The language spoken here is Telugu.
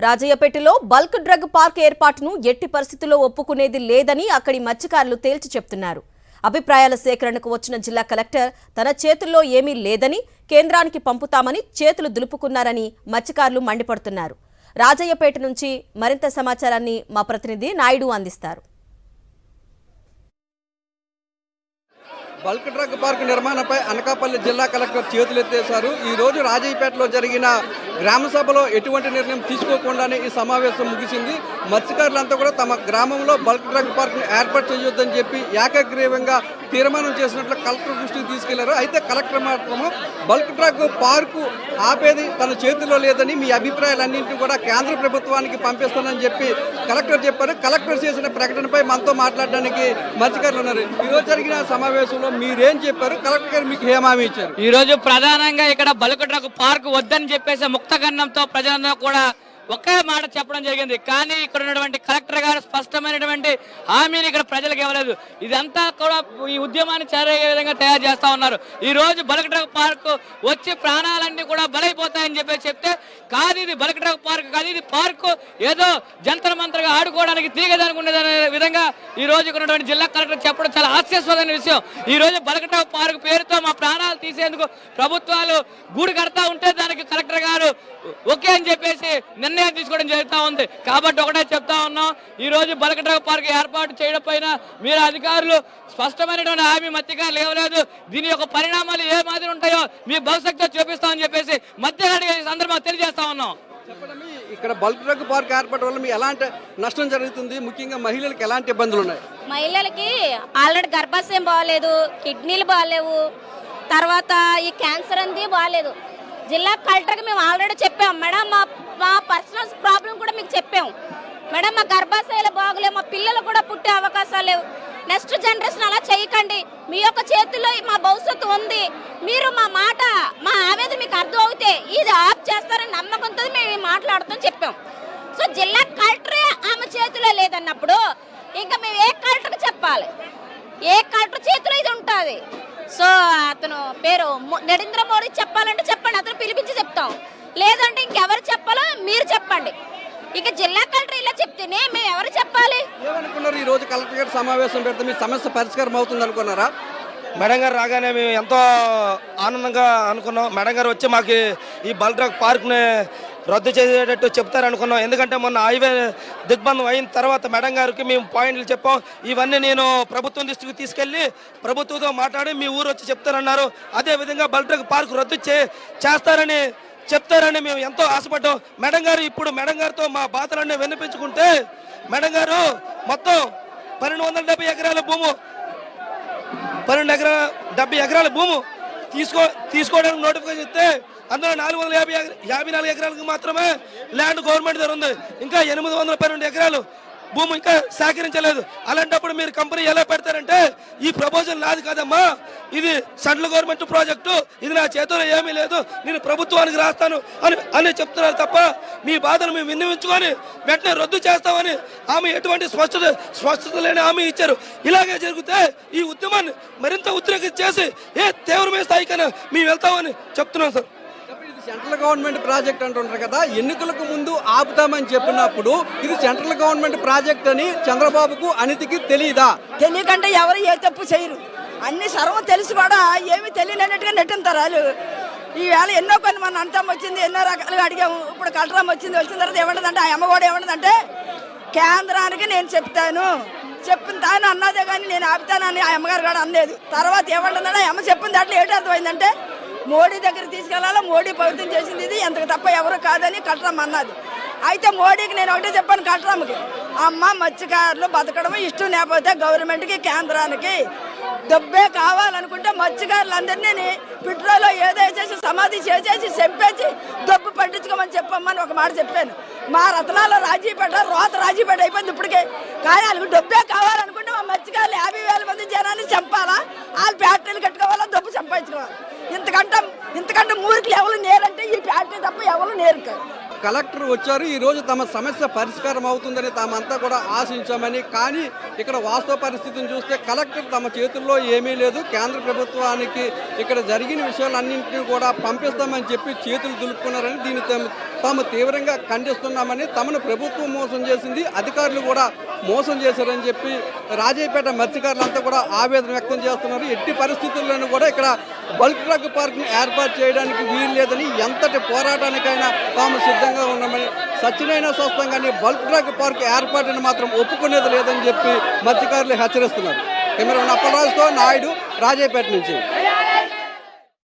రాజయ్యపేటలో బల్క్ డ్రగ్ పార్క్ ఏర్పాటును ఎట్టి పరిస్థితుల్లో ఒప్పుకునేది లేదని అక్కడి మత్స్యకారులు తేల్చి చెప్తున్నారు. అభిప్రాయాల సేకరణకు వచ్చిన జిల్లా కలెక్టర్ తన చేతుల్లో ఏమీ లేదని కేంద్రానికి పంపుతామని చేతులు దులుపుకున్నారని మత్స్యకారులు మండిపడుతున్నారు. రాజయ్యపేట నుంచి మరింత సమాచారాన్ని మా ప్రతినిధి నాయుడు అందిస్తారు. బల్క్ డ్రగ్ పార్క్ నిర్మాణంపై అనకాపల్లి జిల్లా కలెక్టర్ చేతులెత్తేశారు. ఈ రోజు రాజయ్యపేటలో జరిగిన గ్రామ సభలో ఎటువంటి నిర్ణయం తీసుకోకుండానే ఈ సమావేశం ముగిసింది. మత్స్యకారులంతా కూడా తమ గ్రామంలో బల్క్ డ్రగ్ పార్క్ ఏర్పాటు చేయొద్దని చెప్పి ఏకగ్రీవంగా తీర్మానం చేసినట్లు కలెక్టర్ దృష్టికి తీసుకెళ్లారు. అయితే కలెక్టర్ మాత్రము బల్క్ డ్రగ్ పార్కు ఆపేది తన చేతిలో లేదని, మీ అభిప్రాయాలన్నింటినీ కూడా కేంద్ర ప్రభుత్వానికి పంపిస్తానని చెప్పి కలెక్టర్ చెప్పారు. కలెక్టర్ చేసిన ప్రకటనపై మనతో మాట్లాడడానికి మత్స్యకారులు ఉన్నారు. ఈరోజు జరిగిన సమావేశంలో మీరేం చెప్పారు? కలెక్టర్ గారు మీకు ఏం హామీ ఇచ్చారు? ఈ రోజు ప్రధానంగా ఇక్కడ బల్క్ డ్రగ్ పార్క్ వద్దని చెప్పేసి ముక్తగన్నంతో ప్రజలందరూ కూడా ఒకే మాట చెప్పడం జరిగింది. కానీ ఇక్కడ ఉన్నటువంటి కలెక్టర్ గారు స్పష్టమైనటువంటి హామీని ఇక్కడ ప్రజలకు ఇవ్వలేదు. ఇదంతా కూడా ఈ ఉద్యమాన్ని చేరయ్యే విధంగా తయారు చేస్తా ఉన్నారు. ఈ రోజు బల్క్ డ్రగ్ పార్క్ వచ్చి ప్రాణాలన్నీ కూడా బలైపోతాయని చెప్పేసి చెప్తే, కాదు ఇది బల్క్ డ్రగ్ పార్క్ కాదు, ఇది పార్కు ఏదో జంతర్ మంత్రగా ఆడుకోవడానికి తీగదనుకునేదనే విధంగా ఈ రోజు ఉన్నటువంటి జిల్లా కలెక్టర్ చెప్పడం చాలా హాస్యాస్పదమైన విషయం. ఈ రోజు బల్క్ డ్రగ్ పార్క్ పేరుతో మా ప్రాణాలు తీసేందుకు ప్రభుత్వాలు గూడు కడతా ఉంటే దానికి కలెక్టర్ గారు ఓకే అని చెప్పేసి నిర్ణయం తీసుకోవడం జరుగుతూ ఉంది. కాబట్టి ఒకటే చెప్తా ఉన్నాం, ఈ రోజు బల్క్ డ్రగ్ పార్క్ ఏర్పాటు చేయడం పైన మీరు అధికారులు స్పష్టమైనటువంటి హామీ మత్స్యకారులు ఇవ్వలేదు. దీని యొక్క పరిణామాలు ఏ మాదిరి ఉంటాయో మీ భవిష్యత్తులో చూపిస్తామని చెప్పేసి మత్స్యకారులు ఈ సందర్భంగా తెలియజేస్తా ఉన్నాం. చెప్పండి, ఇక్కడ బల్క్ డ్రగ్ పార్క్ ఏర్పాటు వల్ల మీ ఎలాంటి నష్టం జరుగుతుంది? ముఖ్యంగా మహిళలకు ఎలాంటి ఇబ్బందులు ఉన్నాయి? మహిళలకి ఆల్రెడీ గర్భాశయం బాగాలేదు, కిడ్నీలు బాగాలేవు, తర్వాత ఈ క్యాన్సర్ అంది బాగాలేదు. జిల్లా కలెక్టర్కి మేము ఆల్రెడీ చెప్పాం మేడం, మా పర్సనల్ ప్రాబ్లం కూడా మీకు చెప్పాము మేడం. మా గర్భాశయాలు బాగలేవు, మా పిల్లలు కూడా పుట్టే అవకాశాలు లేవు. నెక్స్ట్ జనరేషన్ అలా చేయకండి, మీ యొక్క చేతుల్లో మా భవిష్యత్తు ఉంది. మీరు మా మాట, మా ఆవేదన మీకు అర్థం అవుతే ఇది ఆఫ్ చేస్తారని నమ్మకంతో మేము మాట్లాడుతాం చెప్పాం. సో జిల్లా కలెక్టరే ఆమె చేతిలో లేదన్నప్పుడు ఇంకా మేము ఏ కలెక్టర్కి చెప్పాలి? ఏ కలెక్టర్ చేతిలో ఇది ఉంటుంది? సో అతను పేరు నరేంద్ర మోడీ చెప్పాలంటే చెప్పండి, అతను పిలిపించి చెప్తాం. లేదంటే ఇంకెవరు చెప్పాలో మీరు చెప్పండి. ఇక జిల్లా కలెక్టర్ ఇలా చెప్తేనే మేము ఎవరు చెప్పాలి? ఏమనుకున్నారు? ఈ రోజు కలెక్టర్ గారు సమావేశం పెడితే మీ సమస్య పరిష్కారం అవుతుంది అనుకున్నారా? మేడం గారు రాగానే మేము ఎంతో ఆనందంగా అనుకున్నాం. మేడం గారు వచ్చి మాకు ఈ బల్క్ డ్రగ్ పార్క్ని రద్దు చేసేటట్టు చెప్తారనుకున్నాం. ఎందుకంటే మొన్న హైవే దిగ్బంధం అయిన తర్వాత మేడం గారికి మేము పాయింట్లు చెప్పాం. ఇవన్నీ నేను ప్రభుత్వం దృష్టికి తీసుకెళ్ళి ప్రభుత్వంతో మాట్లాడి మీ ఊరు వచ్చి చెప్తారన్నారు. అదేవిధంగా బల్క్ డ్రగ్ పార్క్ రద్దు చెప్తారని మేము ఎంతో ఆశపడ్డాం. మేడం గారు ఇప్పుడు మేడం గారితో మా బాధలన్నీ వినిపించుకుంటే మేడం గారు మొత్తం 1270 ఎకరాల భూము 1270 ఎకరాల భూము తీసుకోవడానికి నోటిఫికేషన్ ఇస్తే అందులో 454 ఎకరాలకు మాత్రమే ల్యాండ్ గవర్నమెంట్ దగ్గర ఉంది. ఇంకా 812 ఎకరాలు భూమి ఇంకా సేకరించలేదు. అలాంటప్పుడు మీరు కంపెనీ ఎలా పెడతారంటే, ఈ ప్రపోజల్ నాది కాదమ్మా, ఇది సెంట్రల్ గవర్నమెంట్ ప్రాజెక్టు, ఇది నా చేతిలో ఏమీ లేదు, నేను ప్రభుత్వానికి రాస్తాను అని చెప్తున్నారు తప్ప మీ బాధను మేము విన్నవించుకొని వెంటనే రద్దు చేస్తామని ఆమె ఎటువంటి స్పష్టత లేని హామీ ఇచ్చారు. ఇలాగే జరిగితే ఈ ఉద్యమాన్ని మరింత ఉద్రేకం చేసి తీవ్రమైన స్థాయికైనా మేము వెళ్తామని చెప్తున్నాం సార్. సెంట్రల్ గవర్నమెంట్ ప్రాజెక్ట్ అంటుంటారు కదా, ఎన్నికలకు ముందు ఆపుతామని చెప్పినప్పుడు ఇది సెంట్రల్ గవర్నమెంట్ ప్రాజెక్ట్ అని చంద్రబాబుకు అనితికి తెలియదా? తెలియకంటే ఎవరు ఏ తప్పు చేయరు, అన్ని సర్వం తెలిసి కూడా ఏమి తెలియనట్టుగా నెట్టింటారు వాళ్ళు. ఈవేళ ఎన్నో కొన్ని మన అంతం వచ్చింది, ఎన్నో రకాలుగా అడిగాము. ఇప్పుడు కలెక్టర్ వచ్చిన తర్వాత ఏమంటుందంటే, ఆ అమ్మ కూడా ఏమంటుందంటే, కేంద్రానికి నేను చెప్తాను అన్నదే కానీ నేను ఆపుతానని ఆ అమ్మగారు కూడా అనలేదు. తర్వాత ఏమంటుందంటే, ఆ అమ్మ చెప్పిన దాంట్లో ఏంటి అర్థమైందంటే, మోడీ దగ్గర తీసుకెళ్లాలా, మోడీ ప్రభుత్వం చేసింది ఇది, ఎంతకు తప్ప ఎవరు కాదని కలెక్టర్ అన్నది. అయితే మోడీకి నేను ఒకటే చెప్పాను కలెక్టర్కి, అమ్మ మత్స్యకారులు బతకడం ఇష్టం లేకపోతే గవర్నమెంట్కి కేంద్రానికి డబ్బే కావాలనుకుంటే మత్స్యకారులందరినీ పెట్రోల్లో ఏదో చేసి సమాధి చేసేసి చంపేసి డబ్బు పట్టించుకోమని చెప్పమ్మని ఒక మాట చెప్పాను. మా రత్నాల్లో రాజీపేట అయిపోయింది ఇప్పటికే. కానీ వాళ్ళకి డబ్బే కావాలనుకుంటే మా మత్స్యకారులు 50,000 మంది జనాన్ని చంపారు. చంపాలా, వాళ్ళు ఫ్యాక్టరీలు కట్టుకోవాలా, డబ్బు సంపాదించుకోవాలి. ఇంతకంటే మూరికి ఎవరు నేరంటే ఈ ఫ్యాక్టరీ తప్ప ఎవరు నేరు కాదు. కలెక్టర్ వచ్చారు, ఈ రోజు తమ సమస్య పరిష్కారం అవుతుందని తామంతా కూడా ఆశించామని. కానీ ఇక్కడ వాస్తవ పరిస్థితిని చూస్తే కలెక్టర్ తమ చేతుల్లో ఏమీ లేదు, కేంద్ర ప్రభుత్వానికి ఇక్కడ జరిగిన విషయాలన్నింటినీ కూడా పంపిస్తామని చెప్పి చేతులు దులుపుకున్నారని దీన్ని తాము తీవ్రంగా ఖండిస్తున్నామని, తమను ప్రభుత్వం మోసం చేసింది, అధికారులు కూడా మోసం చేశారని చెప్పి రాజయ్యపేట మత్స్యకారులంతా కూడా ఆవేదన వ్యక్తం చేస్తున్నారు. ఎట్టి పరిస్థితుల్లోనూ కూడా ఇక్కడ బల్క్ డ్రగ్ పార్క్ని ఏర్పాటు చేయడానికి వీలు లేదని, ఎంతటి పోరాటానికైనా తాము సిద్ధంగా ఉన్నామని, సచ్చినైనా స్వస్థంగానే బల్క్ డ్రగ్ పార్క్ ఏర్పాటుని మాత్రం ఒప్పుకునేది లేదని చెప్పి మత్స్యకారులు హెచ్చరిస్తున్నారు. కెమెరా అప్పలరాజుతో నాయుడు, రాజయ్యపేట నుంచి.